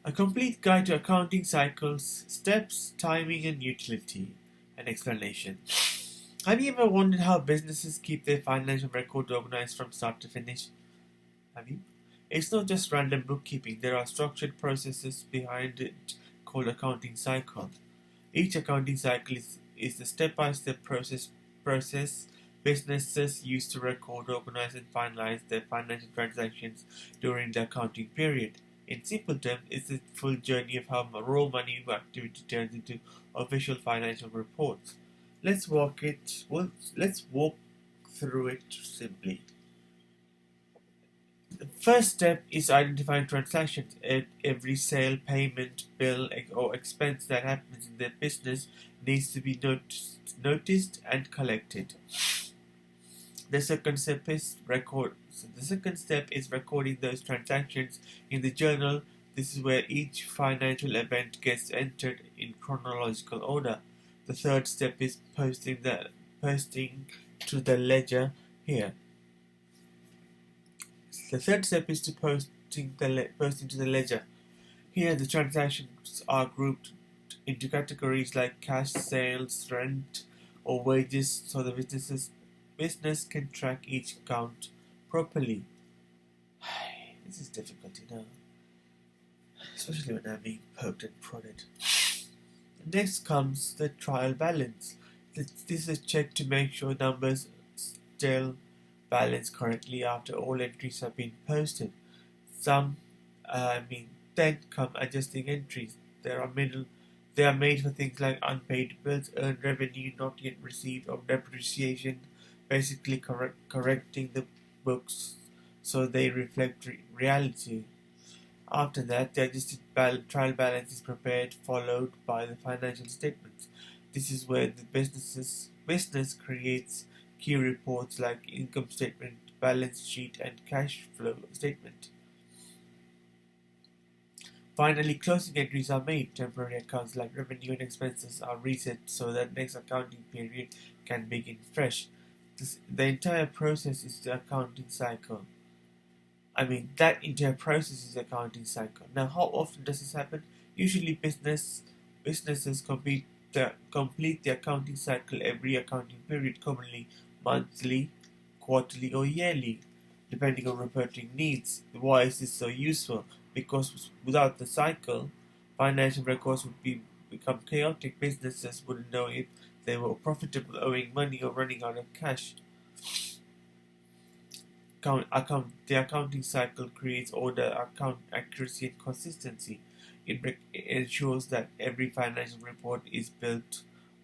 A complete guide to accounting cycles, steps, timing, and utility. An explanation. Have you ever wondered how businesses keep their financial records organized from start to finish? Have you? It's not just random bookkeeping, there are structured processes behind it called accounting cycle. Each accounting cycle is the step-by-step process businesses use to record, organize, and finalize their financial transactions during the accounting period. In simple terms, it's a full journey of how raw money activity turns into official financial reports. Let's walk through it simply. The first step is identifying transactions. Every sale, payment, bill, or expense that happens in the business needs to be noticed and collected. The second step is recording those transactions in the journal. This is where each financial event gets entered in chronological order. The third step is posting to the ledger here. The third step is to posting to the ledger. Here, the transactions are grouped into categories like cash, sales, rent, or wages, so the business can track each account properly. This is difficult, especially when I'm being poked and prodded. Next comes the trial balance. This is a check to make sure numbers still balance correctly after all entries have been posted. Some, then come adjusting entries. They are made for things like unpaid bills, earned revenue not yet received, or depreciation, basically correcting the books so they reflect reality. After that, the adjusted trial balance is prepared, followed by the financial statements. This is where the business creates key reports like income statement, balance sheet, and cash flow statement. Finally, closing entries are made. Temporary accounts like revenue and expenses are reset so that next accounting period can begin fresh. The entire process is the accounting cycle. That entire process is the accounting cycle. Now, how often does this happen? Usually, businesses complete the accounting cycle every accounting period, commonly monthly, quarterly, or yearly, depending on reporting needs. Why is this so useful? Because without the cycle, financial records would become chaotic. Businesses wouldn't know if they were profitable, owing money, or running out of cash. The accounting cycle creates order, account accuracy, and consistency. It ensures that every financial report is built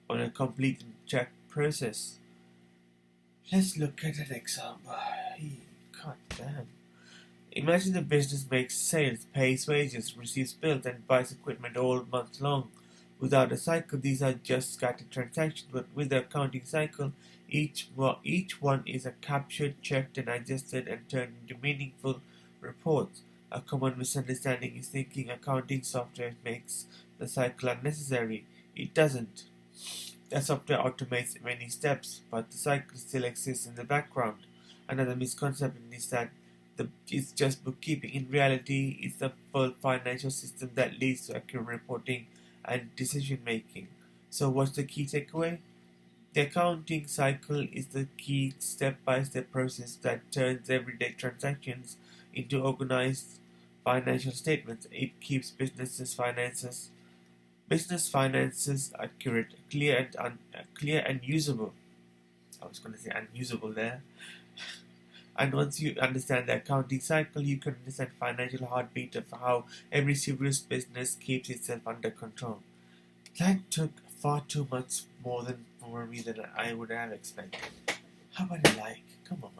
on a complete and checked process. Let's look at an example. God damn. Imagine a business makes sales, pays wages, receives bills, and buys equipment all month long. Without a cycle, these are just scattered transactions, but with the accounting cycle, each one is captured, checked, and adjusted and turned into meaningful reports. A common misunderstanding is thinking accounting software makes the cycle unnecessary. It doesn't. The software automates many steps, but the cycle still exists in the background. Another misconception is that it's just bookkeeping. In reality, it's the full financial system that leads to accurate reporting and decision making. So, what's the key takeaway? The accounting cycle is the key step-by-step process that turns everyday transactions into organized financial statements. It keeps business finances accurate, clear and usable. I was going to say unusable there. And once you understand the accounting cycle, you can understand financial heartbeat of how every serious business keeps itself under control. That took far too much more for me than I would have expected. How about a like? Come on.